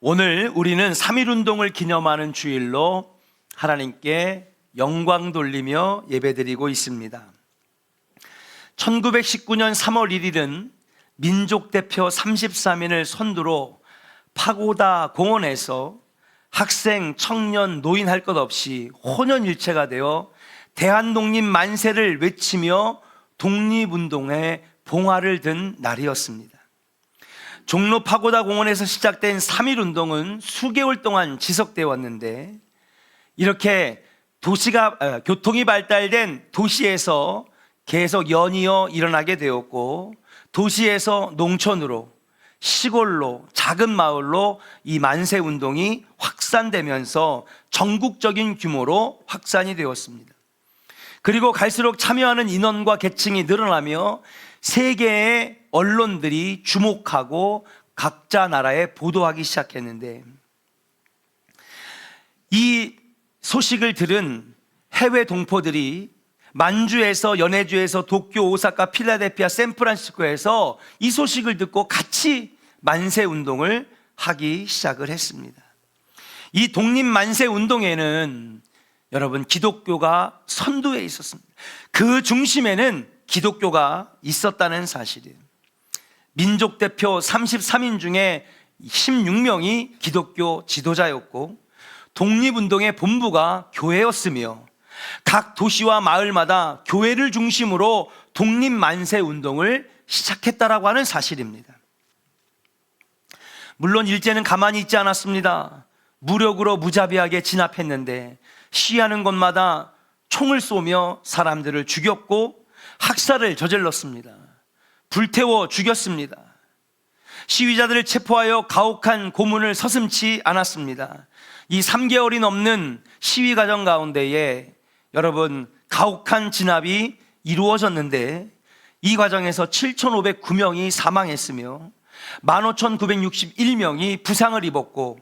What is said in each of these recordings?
오늘 우리는 3.1운동을 기념하는 주일로 하나님께 영광 돌리며 예배드리고 있습니다. 1919년 3월 1일은 민족대표 33인을 선두로 파고다 공원에서 학생, 청년, 노인 할 것 없이 혼연일체가 되어 대한독립 만세를 외치며 독립운동에 봉화를 든 날이었습니다. 종로 파고다 공원에서 시작된 3.1운동은 수개월 동안 지속되어 왔는데, 이렇게 교통이 발달된 도시에서 계속 연이어 일어나게 되었고, 도시에서 농촌으로, 시골로, 작은 마을로 이 만세운동이 확산되면서 전국적인 규모로 확산이 되었습니다. 그리고 갈수록 참여하는 인원과 계층이 늘어나며 세계의 언론들이 주목하고 각자 나라에 보도하기 시작했는데, 이 소식을 들은 해외 동포들이 만주에서, 연해주에서, 도쿄, 오사카, 필라델피아, 샌프란시스코에서 이 소식을 듣고 같이 만세운동을 하기 시작을 했습니다. 이 독립만세운동에는 여러분, 기독교가 선두에 있었습니다. 그 중심에는 기독교가 있었다는 사실이에요. 민족대표 33인 중에 16명이 기독교 지도자였고, 독립운동의 본부가 교회였으며, 각 도시와 마을마다 교회를 중심으로 독립만세운동을 시작했다라고 하는 사실입니다. 물론 일제는 가만히 있지 않았습니다. 무력으로 무자비하게 진압했는데, 시위하는 곳마다 총을 쏘며 사람들을 죽였고 학살을 저질렀습니다. 불태워 죽였습니다. 시위자들을 체포하여 가혹한 고문을 서슴지 않았습니다. 이 3개월이 넘는 시위 과정 가운데에 여러분, 가혹한 진압이 이루어졌는데, 이 과정에서 7,509명이 사망했으며 15,961명이 부상을 입었고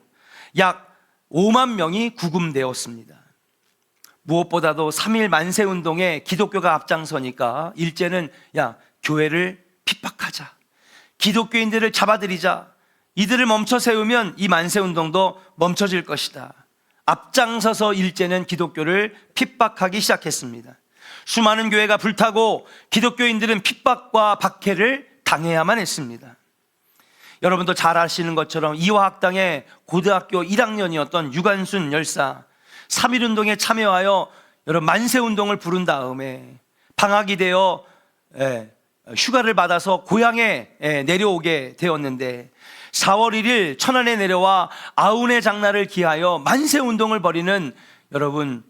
약 5만 명이 구금되었습니다. 무엇보다도 3.1 만세운동에 기독교가 앞장서니까 일제는 교회를 핍박하자, 기독교인들을 잡아들이자, 이들을 멈춰 세우면 이 만세운동도 멈춰질 것이다. 앞장서서 일제는 기독교를 핍박하기 시작했습니다. 수많은 교회가 불타고 기독교인들은 핍박과 박해를 당해야만 했습니다. 여러분도 잘 아시는 것처럼 이화학당의 고등학교 1학년이었던 유관순 열사, 3.1운동에 참여하여 여러분 만세운동을 부른 다음에 방학이 되어 휴가를 받아서 고향에 내려오게 되었는데, 4월 1일 천안에 내려와 아운의 장날을 기하여 만세운동을 벌이는 여러분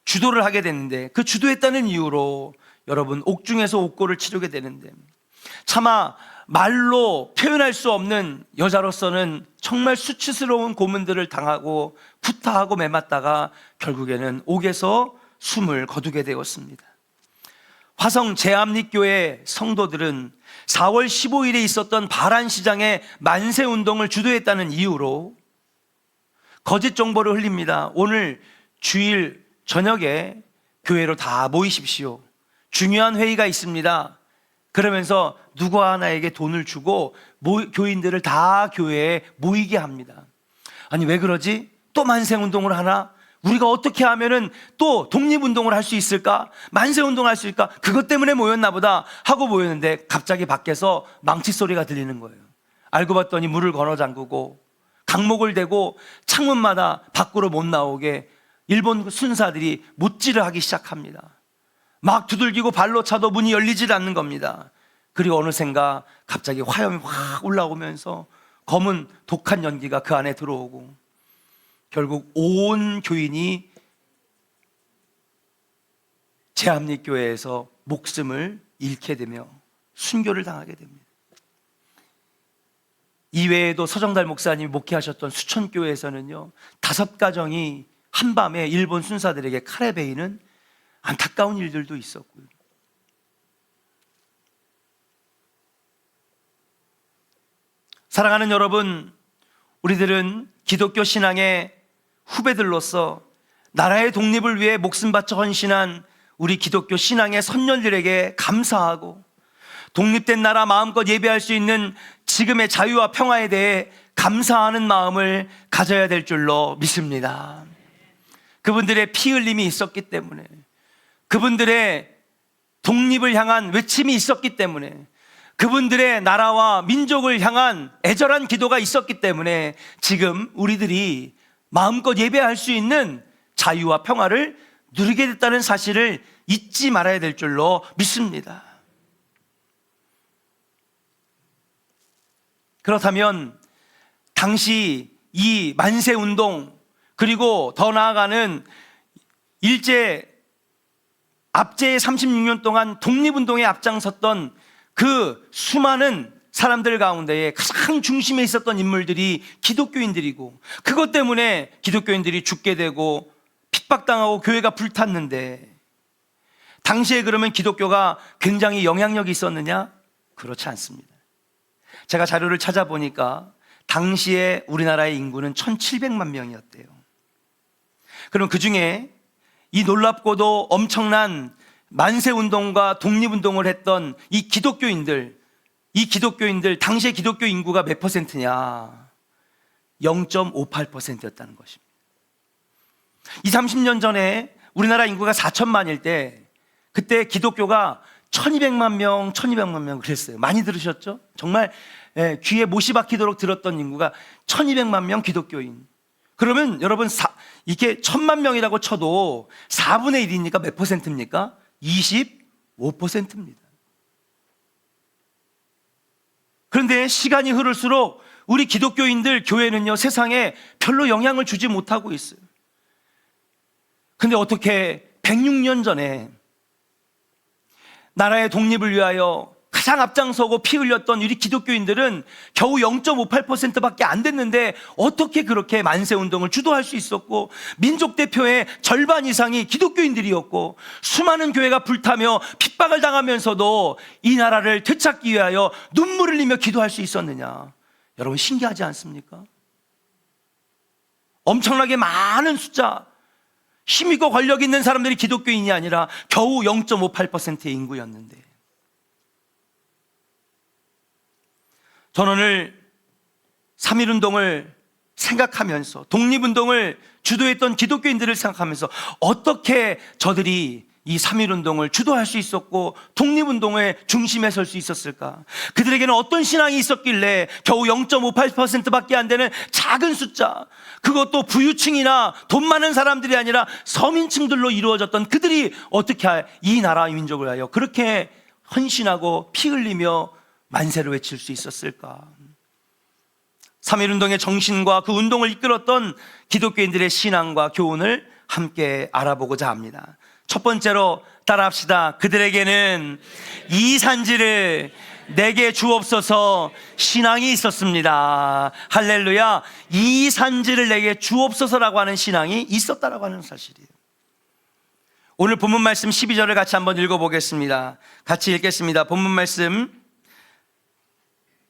주도를 하게 됐는데, 그 주도했다는 이유로 여러분 옥중에서 옥고를 치르게 되는데, 차마 말로 표현할 수 없는 여자로서는 정말 수치스러운 고문들을 당하고 구타하고 매맞다가 결국에는 옥에서 숨을 거두게 되었습니다. 화성 제암립교회 성도들은 4월 15일에 있었던 바란시장의 만세운동을 주도했다는 이유로 거짓 정보를 흘립니다. 오늘 주일 저녁에 교회로 다 모이십시오. 중요한 회의가 있습니다. 그러면서 누구 하나에게 돈을 주고 교인들을 다 교회에 모이게 합니다. 아니, 왜 그러지? 또 만세운동을 하나? 우리가 어떻게 하면은 또 독립운동을 할 수 있을까? 만세운동을 할 수 있을까? 그것 때문에 모였나 보다 하고 모였는데, 갑자기 밖에서 망치 소리가 들리는 거예요. 알고 봤더니 문을 걸어 잠그고 강목을 대고 창문마다 밖으로 못 나오게 일본 순사들이 못질을 하기 시작합니다. 막 두들기고 발로 차도 문이 열리질 않는 겁니다. 그리고 어느샌가 갑자기 화염이 확 올라오면서 검은 독한 연기가 그 안에 들어오고, 결국 온 교인이 제암립교회에서 목숨을 잃게 되며 순교를 당하게 됩니다. 이외에도 서정달 목사님이 목회하셨던 수천교회에서는요, 5가정이 한밤에 일본 순사들에게 칼에 베이는 안타까운 일들도 있었고요. 사랑하는 여러분, 우리들은 기독교 신앙의 후배들로서 나라의 독립을 위해 목숨 바쳐 헌신한 우리 기독교 신앙의 선열들에게 감사하고, 독립된 나라 마음껏 예배할 수 있는 지금의 자유와 평화에 대해 감사하는 마음을 가져야 될 줄로 믿습니다. 그분들의 피 흘림이 있었기 때문에, 그분들의 독립을 향한 외침이 있었기 때문에, 그분들의 나라와 민족을 향한 애절한 기도가 있었기 때문에 지금 우리들이 마음껏 예배할 수 있는 자유와 평화를 누리게 됐다는 사실을 잊지 말아야 될 줄로 믿습니다. 그렇다면 당시 이 만세운동, 그리고 더 나아가는 압제의 36년 동안 독립운동에 앞장섰던 그 수많은 사람들 가운데에 가장 중심에 있었던 인물들이 기독교인들이고, 그것 때문에 기독교인들이 죽게 되고 핍박당하고 교회가 불탔는데, 당시에 그러면 기독교가 굉장히 영향력이 있었느냐? 그렇지 않습니다. 제가 자료를 찾아보니까 당시에 우리나라의 인구는 1700만 명이었대요. 그럼 그 중에 이 놀랍고도 엄청난 만세운동과 독립운동을 했던 이 기독교인들, 당시의 기독교 인구가 몇 퍼센트냐? 0.58%였다는 것입니다. 30년 전에 우리나라 인구가 4천만일 때, 그때 기독교가 1200만 명 그랬어요. 많이 들으셨죠? 정말 귀에 못이 박히도록 들었던 인구가 1200만 명 기독교인. 그러면 여러분 이게 1000만 명이라고 쳐도 4분의 1이니까 몇 퍼센트입니까? 25%입니다. 그런데 시간이 흐를수록 우리 기독교인들 교회는요, 세상에 별로 영향을 주지 못하고 있어요. 근데 어떻게 106년 전에 나라의 독립을 위하여 가장 앞장서고 피 흘렸던 우리 기독교인들은 겨우 0.58%밖에 안 됐는데 어떻게 그렇게 만세운동을 주도할 수 있었고, 민족 대표의 절반 이상이 기독교인들이었고, 수많은 교회가 불타며 핍박을 당하면서도 이 나라를 되찾기 위하여 눈물을 흘리며 기도할 수 있었느냐? 여러분, 신기하지 않습니까? 엄청나게 많은 숫자, 힘있고 권력 있는 사람들이 기독교인이 아니라 겨우 0.58%의 인구였는데, 저는 오늘 3.1운동을 생각하면서, 독립운동을 주도했던 기독교인들을 생각하면서 어떻게 저들이 이 3.1운동을 주도할 수 있었고 독립운동의 중심에 설 수 있었을까? 그들에게는 어떤 신앙이 있었길래 겨우 0.58%밖에 안 되는 작은 숫자, 그것도 부유층이나 돈 많은 사람들이 아니라 서민층들로 이루어졌던 그들이 어떻게 이 나라 민족을 위하여 그렇게 헌신하고 피 흘리며 만세를 외칠 수 있었을까? 3.1운동의 정신과 그 운동을 이끌었던 기독교인들의 신앙과 교훈을 함께 알아보고자 합니다. 첫 번째로 따라합시다. 그들에게는 이 산지를 내게 주옵소서 신앙이 있었습니다. 할렐루야. 이 산지를 내게 주옵소서라고 하는 신앙이 있었다라고 하는 사실이에요. 오늘 본문 말씀 12절을 같이 한번 읽어보겠습니다. 같이 읽겠습니다. 본문 말씀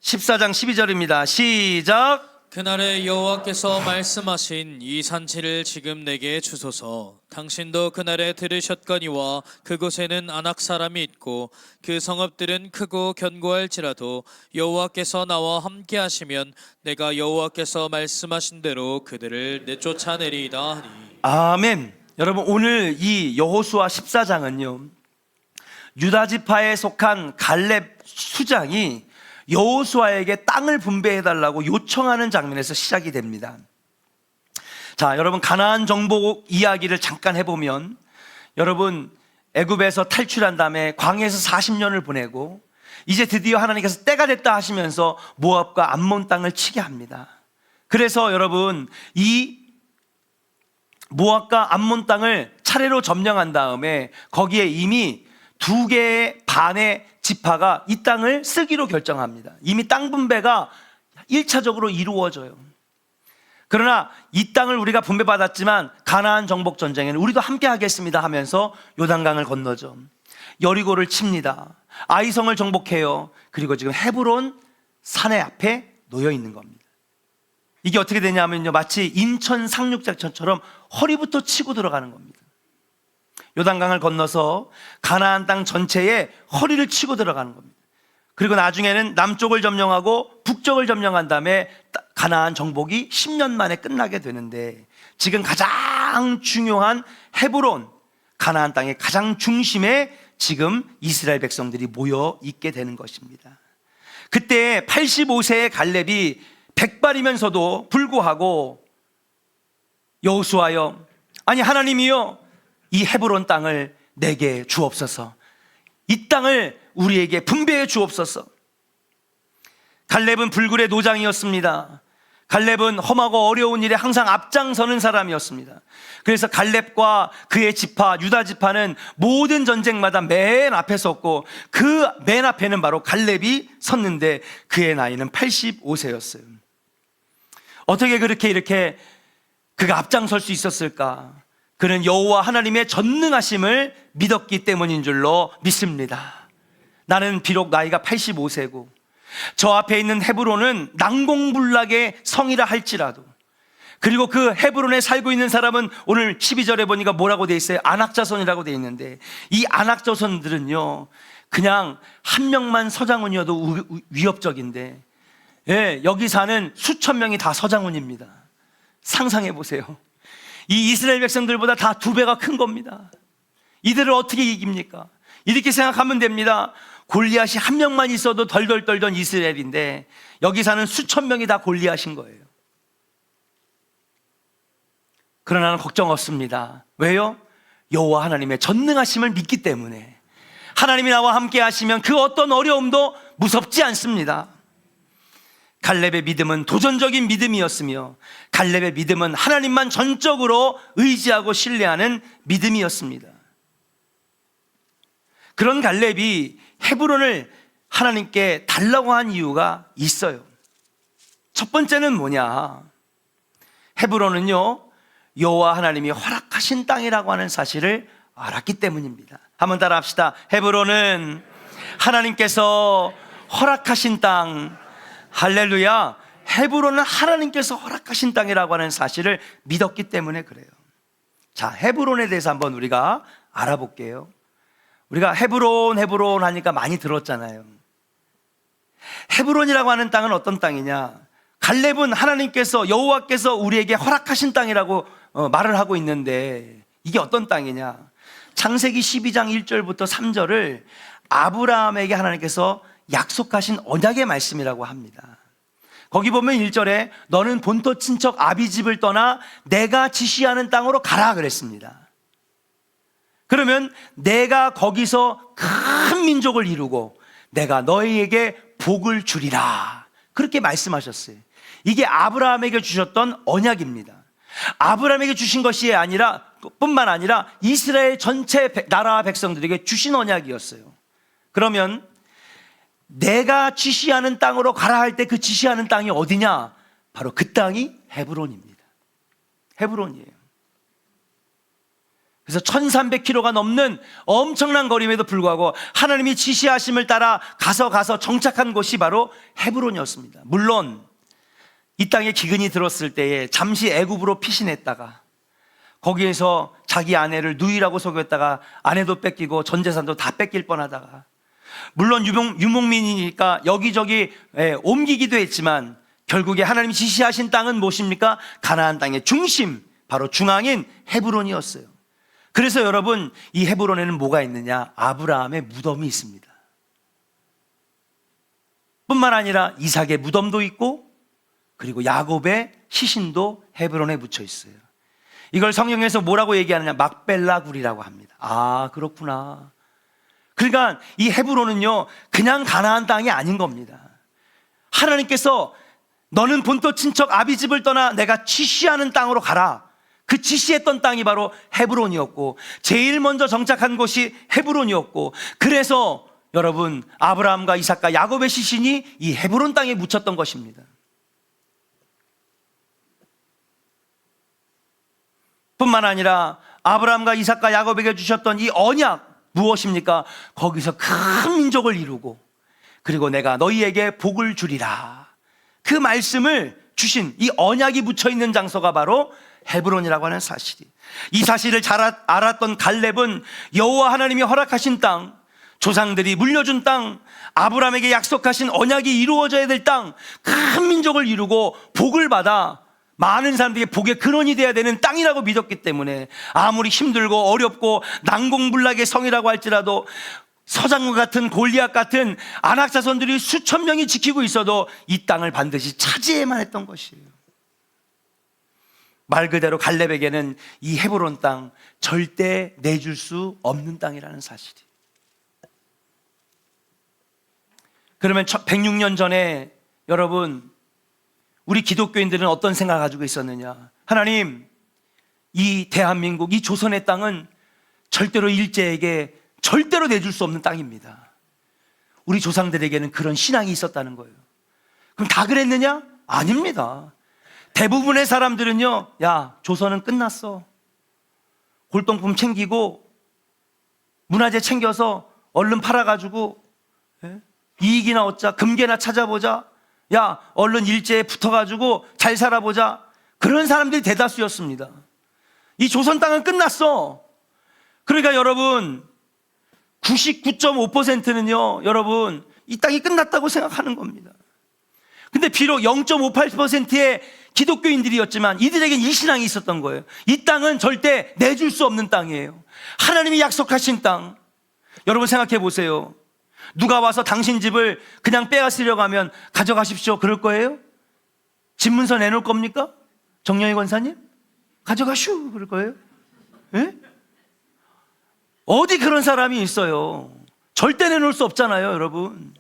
14장 12절입니다. 시작. 그날에 여호와께서 말씀하신 이 산지를 지금 내게 주소서. 당신도 그날에 들으셨거니와 그곳에는 아낙 사람이 있고 그 성읍들은 크고 견고할지라도 여호와께서 나와 함께 하시면 내가 여호와께서 말씀하신 대로 그들을 내쫓아내리이다 하니. 아멘. 여러분, 오늘 이 여호수아 14장은요, 유다 지파에 속한 갈렙 수장이 여호수아에게 땅을 분배해달라고 요청하는 장면에서 시작이 됩니다. 자, 여러분, 가나안 정복 이야기를 잠깐 해보면, 여러분, 애굽에서 탈출한 다음에 광야에서 40년을 보내고 이제 드디어 하나님께서 때가 됐다 하시면서 모압과 암몬 땅을 치게 합니다. 그래서 여러분, 이 모압과 암몬 땅을 차례로 점령한 다음에 거기에 이미 2개의 반의 지파가 이 땅을 쓰기로 결정합니다. 이미 땅 분배가 1차적으로 이루어져요. 그러나 이 땅을 우리가 분배받았지만 가나안 정복 전쟁에는 우리도 함께 하겠습니다 하면서 요단강을 건너죠. 여리고를 칩니다. 아이성을 정복해요. 그리고 지금 헤브론 산의 앞에 놓여 있는 겁니다. 이게 어떻게 되냐면요, 마치 인천 상륙작전처럼 허리부터 치고 들어가는 겁니다. 요단강을 건너서 가나안 땅 전체에 허리를 치고 들어가는 겁니다. 그리고 나중에는 남쪽을 점령하고 북쪽을 점령한 다음에 가나안 정복이 10년 만에 끝나게 되는데 지금 가장 중요한 헤브론, 가나안 땅의 가장 중심에 지금 이스라엘 백성들이 모여 있게 되는 것입니다. 그때 85세의 갈렙이 백발이면서도 불구하고 여호수아여, 아니 하나님이여, 이 헤브론 땅을 내게 주옵소서. 이 땅을 우리에게 분배해 주옵소서. 갈렙은 불굴의 노장이었습니다. 갈렙은 험하고 어려운 일에 항상 앞장서는 사람이었습니다. 그래서 갈렙과 그의 지파, 유다 지파는 모든 전쟁마다 맨 앞에 섰고 그 맨 앞에는 바로 갈렙이 섰는데 그의 나이는 85세였어요. 어떻게 그렇게 이렇게 그가 앞장설 수 있었을까? 그는 여호와 하나님의 전능하심을 믿었기 때문인 줄로 믿습니다. 나는 비록 나이가 85세고 저 앞에 있는 헤브론은 난공불락의 성이라 할지라도, 그리고 그 헤브론에 살고 있는 사람은 오늘 12절에 보니까 뭐라고 돼 있어요? 안악자손이라고 돼 있는데 이 안악자손들은요 그냥 한 명만 서장훈이어도 위협적인데, 예, 여기 사는 수천 명이 다 서장훈입니다. 상상해 보세요. 이 이스라엘 백성들보다 다 2배가 큰 겁니다. 이들을 어떻게 이깁니까? 이렇게 생각하면 됩니다. 골리앗이 한 명만 있어도 덜덜 떨던 이스라엘인데 여기 사는 수천 명이 다 골리앗인 거예요. 그러나 나는 걱정 없습니다. 왜요? 여호와 하나님의 전능하심을 믿기 때문에. 하나님이 나와 함께 하시면 그 어떤 어려움도 무섭지 않습니다. 갈렙의 믿음은 도전적인 믿음이었으며 갈렙의 믿음은 하나님만 전적으로 의지하고 신뢰하는 믿음이었습니다. 그런 갈렙이 헤브론을 하나님께 달라고 한 이유가 있어요. 첫 번째는 뭐냐? 헤브론은요 여호와 하나님이 허락하신 땅이라고 하는 사실을 알았기 때문입니다. 한번 따라 합시다. 헤브론은 하나님께서 허락하신 땅. 할렐루야. 헤브론은 하나님께서 허락하신 땅이라고 하는 사실을 믿었기 때문에 그래요. 자, 헤브론에 대해서 한번 우리가 알아볼게요. 우리가 헤브론 하니까 많이 들었잖아요. 헤브론이라고 하는 땅은 어떤 땅이냐? 갈렙은 하나님께서, 여호와께서 우리에게 허락하신 땅이라고 말을 하고 있는데 이게 어떤 땅이냐? 창세기 12장 1절부터 3절을 아브라함에게 하나님께서 약속하신 언약의 말씀이라고 합니다. 거기 보면 1절에 너는 본토 친척 아비집을 떠나 내가 지시하는 땅으로 가라 그랬습니다. 그러면 내가 거기서 큰 민족을 이루고 내가 너희에게 복을 주리라 그렇게 말씀하셨어요. 이게 아브라함에게 주셨던 언약입니다. 아브라함에게 주신 것이 아니라 뿐만 아니라 이스라엘 전체 나라 백성들에게 주신 언약이었어요. 그러면 내가 지시하는 땅으로 가라 할 때 그 지시하는 땅이 어디냐? 바로 그 땅이 헤브론입니다. 헤브론이에요. 그래서 1300km가 넘는 엄청난 거리임에도 불구하고 하나님이 지시하심을 따라 가서 정착한 곳이 바로 헤브론이었습니다. 물론 이 땅에 기근이 들었을 때에 잠시 애굽으로 피신했다가 거기에서 자기 아내를 누이라고 속였다가 아내도 뺏기고 전 재산도 다 뺏길 뻔하다가, 물론 유목민이니까 여기저기 옮기기도 했지만 결국에 하나님이 지시하신 땅은 무엇입니까? 가나안 땅의 중심, 바로 중앙인 헤브론이었어요. 그래서 여러분, 이 헤브론에는 뭐가 있느냐? 아브라함의 무덤이 있습니다. 뿐만 아니라 이삭의 무덤도 있고 그리고 야곱의 시신도 헤브론에 묻혀 있어요. 이걸 성경에서 뭐라고 얘기하느냐? 막벨라 굴이라고 합니다. 아, 그렇구나. 그러니까 이 헤브론은요 그냥 가나안 땅이 아닌 겁니다. 하나님께서 너는 본토 친척 아비집을 떠나 내가 지시하는 땅으로 가라. 그 지시했던 땅이 바로 헤브론이었고 제일 먼저 정착한 곳이 헤브론이었고, 그래서 여러분 아브라함과 이삭과 야곱의 시신이 이 헤브론 땅에 묻혔던 것입니다. 뿐만 아니라 아브라함과 이삭과 야곱에게 주셨던 이 언약 무엇입니까? 거기서 큰 민족을 이루고 그리고 내가 너희에게 복을 주리라. 그 말씀을 주신 이 언약이 묻혀있는 장소가 바로 헤브론이라고 하는 사실이, 이 사실을 잘 알았던 갈렙은 여호와 하나님이 허락하신 땅, 조상들이 물려준 땅, 아브라함에게 약속하신 언약이 이루어져야 될 땅, 큰 민족을 이루고 복을 받아 많은 사람들에게 복의 근원이 되어야 되는 땅이라고 믿었기 때문에 아무리 힘들고 어렵고 난공불락의 성이라고 할지라도 서장과 같은 골리앗 같은 아낙 자손들이 수천 명이 지키고 있어도 이 땅을 반드시 차지해야만 했던 것이에요. 말 그대로 갈렙에게는 이 헤브론 땅 절대 내줄 수 없는 땅이라는 사실이. 그러면 106년 전에 여러분 우리 기독교인들은 어떤 생각을 가지고 있었느냐? 하나님, 이 대한민국, 이 조선의 땅은 절대로 일제에게 절대로 내줄 수 없는 땅입니다. 우리 조상들에게는 그런 신앙이 있었다는 거예요. 그럼 다 그랬느냐? 아닙니다. 대부분의 사람들은요, 야, 조선은 끝났어. 골동품 챙기고 문화재 챙겨서 얼른 팔아가지고 이익이나 얻자, 금괴나 찾아보자. 야, 얼른 일제에 붙어가지고 잘 살아보자. 그런 사람들이 대다수였습니다. 이 조선 땅은 끝났어. 그러니까 여러분 99.5%는요 여러분 이 땅이 끝났다고 생각하는 겁니다. 근데 비록 0.58%의 기독교인들이었지만 이들에겐 이 신앙이 있었던 거예요. 이 땅은 절대 내줄 수 없는 땅이에요. 하나님이 약속하신 땅. 여러분 생각해 보세요. 누가 와서 당신 집을 그냥 빼앗으려고 하면 가져가십시오 그럴 거예요? 집 문서 내놓을 겁니까? 정영희 권사님? 가져가슈 그럴 거예요? 예? 어디 그런 사람이 있어요? 절대 내놓을 수 없잖아요 여러분.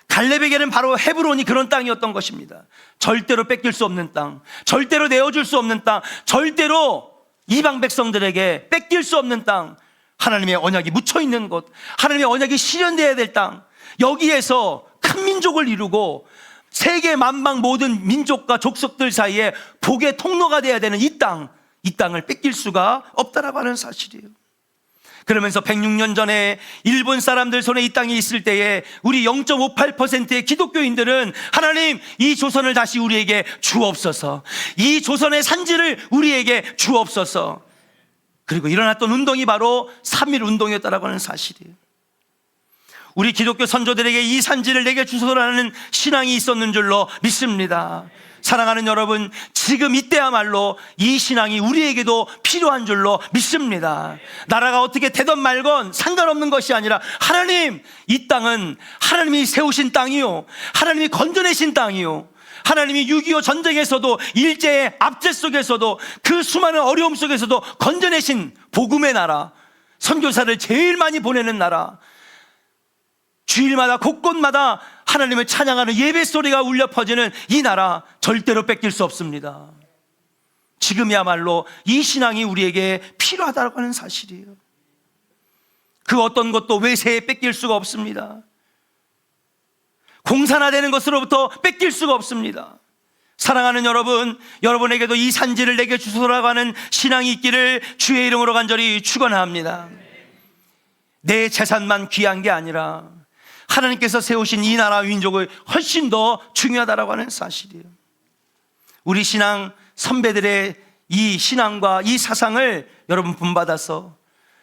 갈렙에게는 바로 헤브론이 그런 땅이었던 것입니다. 절대로 뺏길 수 없는 땅, 절대로 내어줄 수 없는 땅, 절대로 이방 백성들에게 뺏길 수 없는 땅, 하나님의 언약이 묻혀있는 곳, 하나님의 언약이 실현되어야 될 땅, 여기에서 큰 민족을 이루고 세계 만방 모든 민족과 족속들 사이에 복의 통로가 되어야 되는 이 땅을 뺏길 수가 없다라고 하는 사실이에요. 그러면서 106년 전에 일본 사람들 손에 이 땅이 있을 때에 우리 0.58%의 기독교인들은 하나님 이 조선을 다시 우리에게 주옵소서, 이 조선의 산지를 우리에게 주옵소서. 그리고 일어났던 운동이 바로 3.1 운동이었다라고 하는 사실이에요. 우리 기독교 선조들에게 이 산지를 내게 주소서라는 신앙이 있었는 줄로 믿습니다. 사랑하는 여러분, 지금 이때야말로 이 신앙이 우리에게도 필요한 줄로 믿습니다. 나라가 어떻게 되든 말건 상관없는 것이 아니라 하나님, 이 땅은 하나님이 세우신 땅이요, 하나님이 건져내신 땅이요, 하나님이 6.25 전쟁에서도 일제의 압제 속에서도 그 수많은 어려움 속에서도 건져내신 복음의 나라, 선교사를 제일 많이 보내는 나라, 주일마다 곳곳마다 하나님을 찬양하는 예배 소리가 울려 퍼지는 이 나라 절대로 뺏길 수 없습니다. 지금이야말로 이 신앙이 우리에게 필요하다고 하는 사실이에요. 그 어떤 것도 외세에 뺏길 수가 없습니다. 공산화되는 것으로부터 뺏길 수가 없습니다. 사랑하는 여러분, 여러분에게도 이 산지를 내게 주소라고 하는 신앙이 있기를 주의 이름으로 간절히 축원합니다. 내 재산만 귀한 게 아니라 하나님께서 세우신 이 나라 민족이 훨씬 더 중요하다라고 하는 사실이에요. 우리 신앙 선배들의 이 신앙과 이 사상을 여러분 본받아서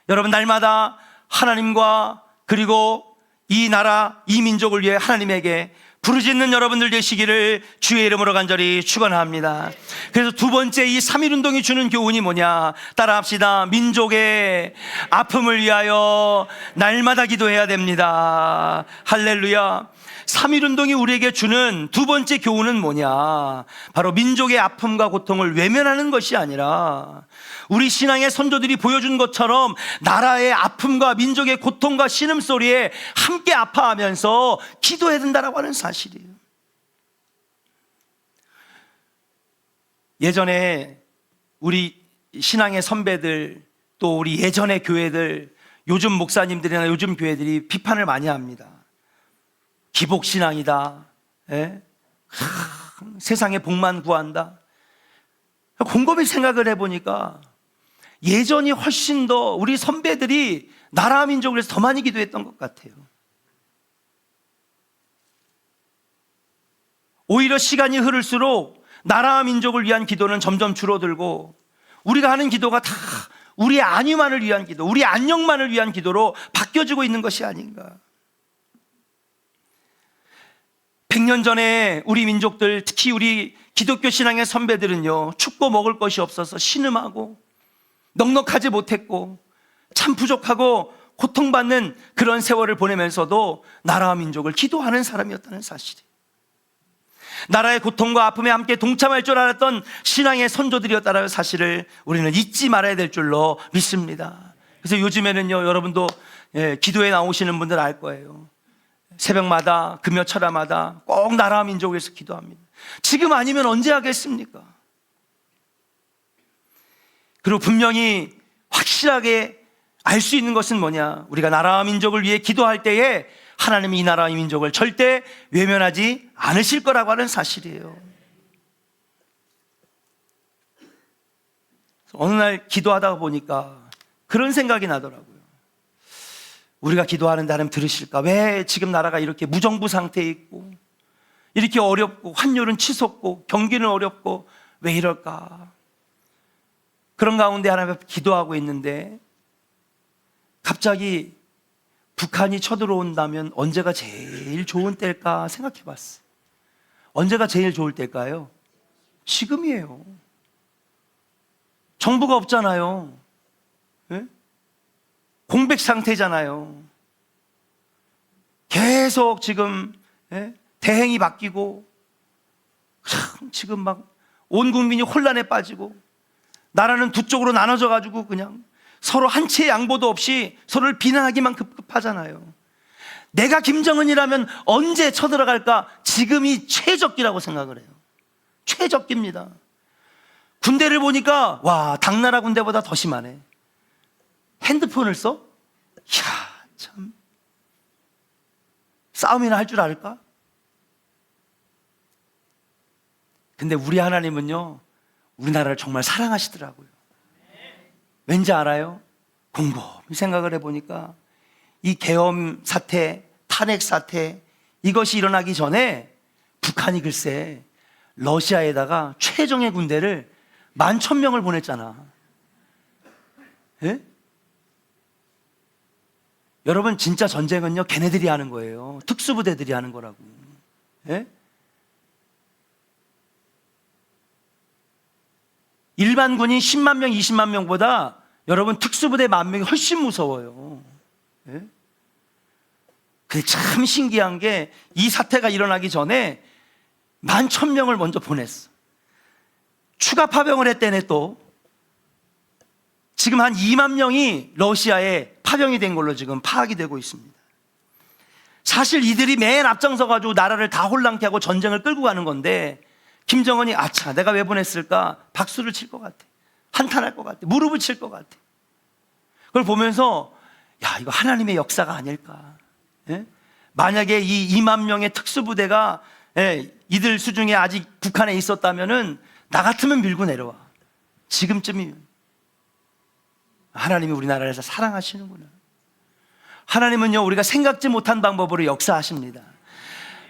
여러분 날마다 하나님과 그리고 이 나라 이 민족을 위해 하나님에게 부르짖는 여러분들 되시기를 주의 이름으로 간절히 축원합니다. 그래서 두 번째 이 3.1 운동이 주는 교훈이 뭐냐? 따라합시다. 민족의 아픔을 위하여 날마다 기도해야 됩니다. 할렐루야. 3.1 운동이 우리에게 주는 두 번째 교훈은 뭐냐? 바로 민족의 아픔과 고통을 외면하는 것이 아니라 우리 신앙의 선조들이 보여준 것처럼 나라의 아픔과 민족의 고통과 신음소리에 함께 아파하면서 기도해야 된다고 하는 사실이에요. 예전에 우리 신앙의 선배들 또 우리 예전의 교회들, 요즘 목사님들이나 요즘 교회들이 비판을 많이 합니다. 기복신앙이다. 세상에 복만 구한다. 곰곰이 생각을 해보니까 예전이 훨씬 더 우리 선배들이 나라 민족을 위해서 더 많이 기도했던 것 같아요. 오히려 시간이 흐를수록 나라 민족을 위한 기도는 점점 줄어들고 우리가 하는 기도가 다 우리의 안위만을 위한 기도, 우리의 안녕만을 위한 기도로 바뀌어지고 있는 것이 아닌가. 100년 전에 우리 민족들, 특히 우리 기독교 신앙의 선배들은요, 춥고 먹을 것이 없어서 신음하고 넉넉하지 못했고 참 부족하고 고통받는 그런 세월을 보내면서도 나라와 민족을 기도하는 사람이었다는 사실이, 나라의 고통과 아픔에 함께 동참할 줄 알았던 신앙의 선조들이었다는 사실을 우리는 잊지 말아야 될 줄로 믿습니다. 그래서 요즘에는요, 여러분도 기도에 나오시는 분들 알 거예요. 새벽마다 금요철야마다 꼭 나라와 민족을 위해서 기도합니다. 지금 아니면 언제 하겠습니까? 그리고 분명히 확실하게 알 수 있는 것은 뭐냐, 우리가 나라와 민족을 위해 기도할 때에 하나님이 이 나라와 민족을 절대 외면하지 않으실 거라고 하는 사실이에요. 어느 날 기도하다 보니까 그런 생각이 나더라고요. 우리가 기도하는데 하나님 들으실까? 왜 지금 나라가 이렇게 무정부 상태에 있고 이렇게 어렵고 환율은 치솟고 경기는 어렵고 왜 이럴까? 그런 가운데 하나님 앞에 기도하고 있는데 갑자기 북한이 쳐들어온다면 언제가 제일 좋은 때일까 생각해 봤어요. 언제가 제일 좋을 때일까요? 지금이에요. 정부가 없잖아요. 예? 공백 상태잖아요. 계속 지금 대행이 바뀌고 지금 막 온 국민이 혼란에 빠지고 나라는 두 쪽으로 나눠져 가지고 그냥 서로 한치의 양보도 없이 서로를 비난하기만 급급하잖아요. 내가 김정은이라면 언제 쳐들어갈까? 지금이 최적기라고 생각을 해요. 최적기입니다. 군대를 보니까 와, 당나라 군대보다 더 심하네. 핸드폰을 써? 이야, 참. 싸움이나 할 줄 알까? 근데 우리 하나님은요, 우리나라를 정말 사랑하시더라고요. 왠지 알아요? 곰곰이 생각을 해보니까 이 계엄 사태, 탄핵 사태, 이것이 일어나기 전에 북한이 글쎄 러시아에다가 최정예 군대를 11,000명을 보냈잖아. 예? 여러분, 진짜 전쟁은요, 걔네들이 하는 거예요. 특수부대들이 하는 거라고. 예? 일반 군인 10만 명, 20만 명보다 여러분 특수부대 10,000명이 훨씬 무서워요. 예? 그게 참 신기한 게 이 사태가 일어나기 전에 11,000명을 먼저 보냈어. 추가 파병을 했대네 또. 지금 한 2만 명이 러시아에 파병이 된 걸로 지금 파악이 되고 있습니다. 사실 이들이 맨 앞장서 가지고 나라를 다 혼란케 하고 전쟁을 끌고 가는 건데 김정은이 아차, 내가 왜 보냈을까? 박수를 칠 것 같아. 한탄할 것 같아. 무릎을 칠 것 같아. 그걸 보면서 야, 이거 하나님의 역사가 아닐까. 예? 만약에 이 2만 명의 특수부대가 이들 수중에 아직 북한에 있었다면은 나 같으면 밀고 내려와. 지금쯤이면. 하나님이 우리나라를 사랑하시는구나. 하나님은요, 우리가 생각지 못한 방법으로 역사하십니다.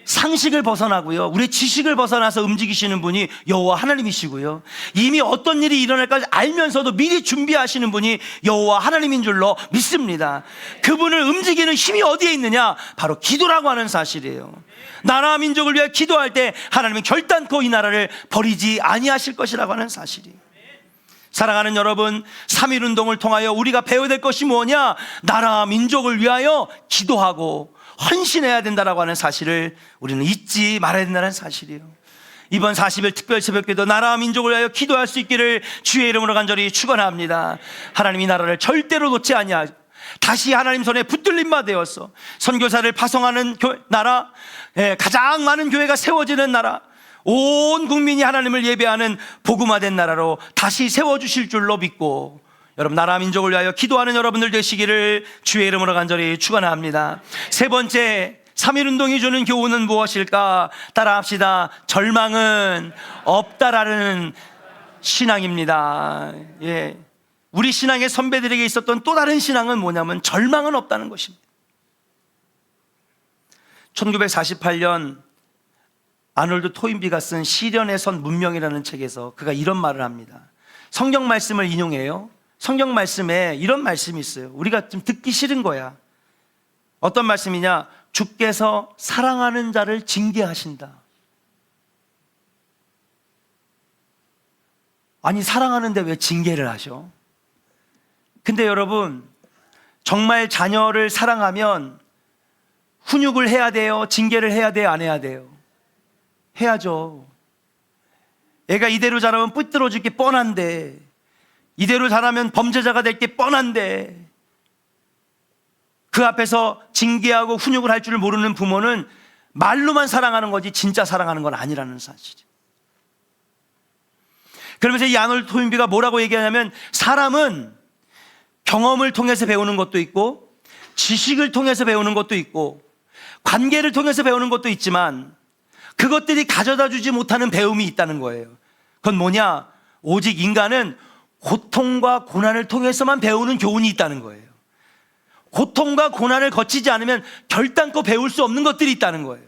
상식을 벗어나고요, 우리의 지식을 벗어나서 움직이시는 분이 여호와 하나님이시고요, 이미 어떤 일이 일어날까 알면서도 미리 준비하시는 분이 여호와 하나님인 줄로 믿습니다. 그분을 움직이는 힘이 어디에 있느냐? 바로 기도라고 하는 사실이에요. 나라와 민족을 위해 기도할 때 하나님은 결단코 이 나라를 버리지 아니하실 것이라고 하는 사실이에요. 사랑하는 여러분, 3.1운동을 통하여 우리가 배워야 될 것이 뭐냐? 나라와 민족을 위하여 기도하고 헌신해야 된다라고 하는 사실을 우리는 잊지 말아야 된다는 사실이에요. 이번 40일 특별 새벽기도 나라와 민족을 위하여 기도할 수 있기를 주의 이름으로 간절히 축원합니다. 하나님 이 나라를 절대로 놓지 아니하고 다시 하나님 손에 붙들림 바 되어서 선교사를 파송하는 나라, 가장 많은 교회가 세워지는 나라, 온 국민이 하나님을 예배하는 복음화된 나라로 다시 세워주실 줄로 믿고 여러분, 나라 민족을 위하여 기도하는 여러분들 되시기를 주의 이름으로 간절히 축원합니다. 세 번째, 3.1운동이 주는 교훈은 무엇일까? 따라합시다. 절망은 없다라는 신앙입니다. 예. 우리 신앙의 선배들에게 있었던 또 다른 신앙은 뭐냐면 절망은 없다는 것입니다. 1948년 아놀드 토인비가 쓴 시련의 선 문명이라는 책에서 그가 이런 말을 합니다. 성경 말씀을 인용해요. 성경 말씀에 이런 말씀이 있어요. 우리가 좀 듣기 싫은 거야. 어떤 말씀이냐? 주께서 사랑하는 자를 징계하신다. 아니, 사랑하는데 왜 징계를 하셔? 근데 여러분, 정말 자녀를 사랑하면 훈육을 해야 돼요? 징계를 해야 돼요? 안 해야 돼요? 해야죠. 애가 이대로 자라면 삐뚤어질 게 뻔한데, 이대로 자라면 범죄자가 될 게 뻔한데, 그 앞에서 징계하고 훈육을 할 줄 모르는 부모는 말로만 사랑하는 거지 진짜 사랑하는 건 아니라는 사실이에요. 그러면서 이 아놀드 토인비가 뭐라고 얘기하냐면, 사람은 경험을 통해서 배우는 것도 있고, 지식을 통해서 배우는 것도 있고, 관계를 통해서 배우는 것도 있지만, 그것들이 가져다 주지 못하는 배움이 있다는 거예요. 그건 뭐냐? 오직 인간은 고통과 고난을 통해서만 배우는 교훈이 있다는 거예요. 고통과 고난을 거치지 않으면 결단코 배울 수 없는 것들이 있다는 거예요.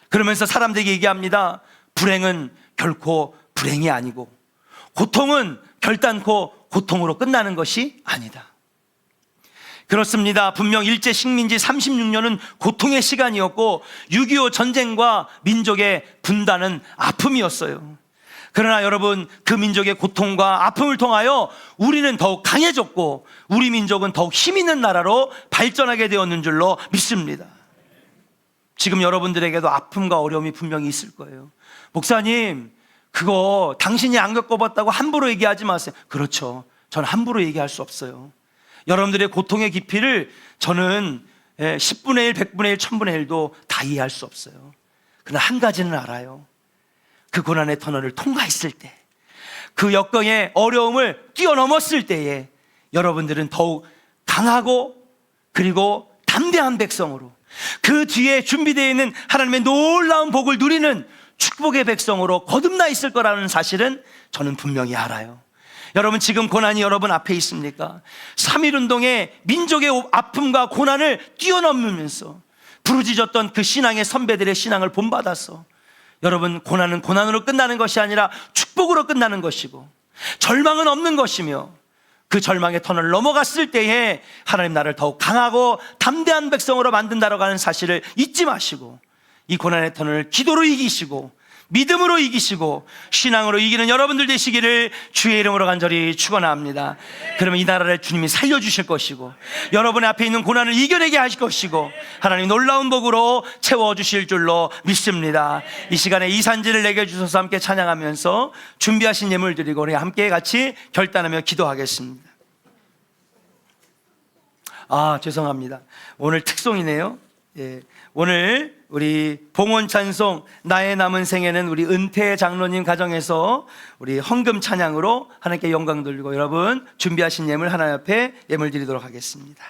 그러면서 사람들에게 얘기합니다. 불행은 결코 불행이 아니고, 고통은 결단코 고통으로 끝나는 것이 아니다. 그렇습니다. 분명 일제 식민지 36년은 고통의 시간이었고, 6.25 전쟁과 민족의 분단은 아픔이었어요. 그러나 여러분, 그 민족의 고통과 아픔을 통하여 우리는 더욱 강해졌고, 우리 민족은 더욱 힘 있는 나라로 발전하게 되었는 줄로 믿습니다. 지금 여러분들에게도 아픔과 어려움이 분명히 있을 거예요. 목사님, 그거 당신이 안 겪어봤다고 함부로 얘기하지 마세요. 그렇죠. 저는 함부로 얘기할 수 없어요. 여러분들의 고통의 깊이를 저는 10분의 1, 100분의 1, 1000분의 1도 다 이해할 수 없어요. 그러나 한 가지는 알아요. 그 고난의 터널을 통과했을 때, 그 역경의 어려움을 뛰어넘었을 때에 여러분들은 더욱 강하고 그리고 담대한 백성으로, 그 뒤에 준비되어 있는 하나님의 놀라운 복을 누리는 축복의 백성으로 거듭나 있을 거라는 사실은 저는 분명히 알아요. 여러분, 지금 고난이 여러분 앞에 있습니까? 3.1운동의 민족의 아픔과 고난을 뛰어넘으면서 부르짖었던 그 신앙의 선배들의 신앙을 본받아서, 여러분, 고난은 고난으로 끝나는 것이 아니라 축복으로 끝나는 것이고, 절망은 없는 것이며, 그 절망의 터널을 넘어갔을 때에 하나님 나를 더욱 강하고 담대한 백성으로 만든다라고 하는 사실을 잊지 마시고, 이 고난의 터널을 기도로 이기시고 믿음으로 이기시고 신앙으로 이기는 여러분들 되시기를 주의 이름으로 간절히 축원합니다. 그러면 이 나라를 주님이 살려주실 것이고, 여러분 앞에 있는 고난을 이겨내게 하실 것이고, 하나님 놀라운 복으로 채워주실 줄로 믿습니다. 이 시간에 이 산지를 내게 주셔서 함께 찬양하면서 준비하신 예물 드리고 우리 함께 같이 결단하며 기도하겠습니다. 죄송합니다. 오늘 특송이네요. 오늘 우리 봉헌 찬송 나의 남은 생에는 우리 은퇴 장로님 가정에서 우리 헌금 찬양으로 하나님께 영광 돌리고, 여러분 준비하신 예물 하나님 앞에 예물 드리도록 하겠습니다.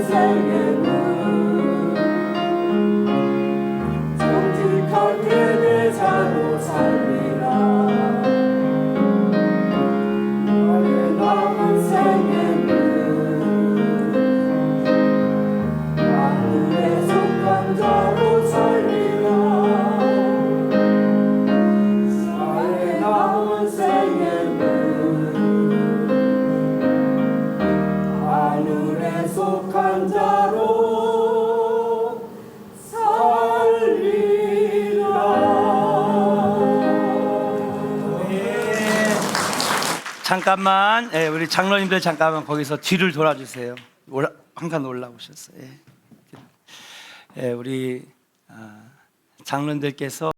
생애는 정직하게 내 자로 살리라. 나의 남은 생애는 하늘에 속한 자로 살리라. 나의 남은 생애는 하늘에 속한 자로 살리라. 잠깐만, 우리 장로님들 잠깐만 거기서 뒤를 돌아주세요. 한칸 올라오셨어요. 우리 장로님들께서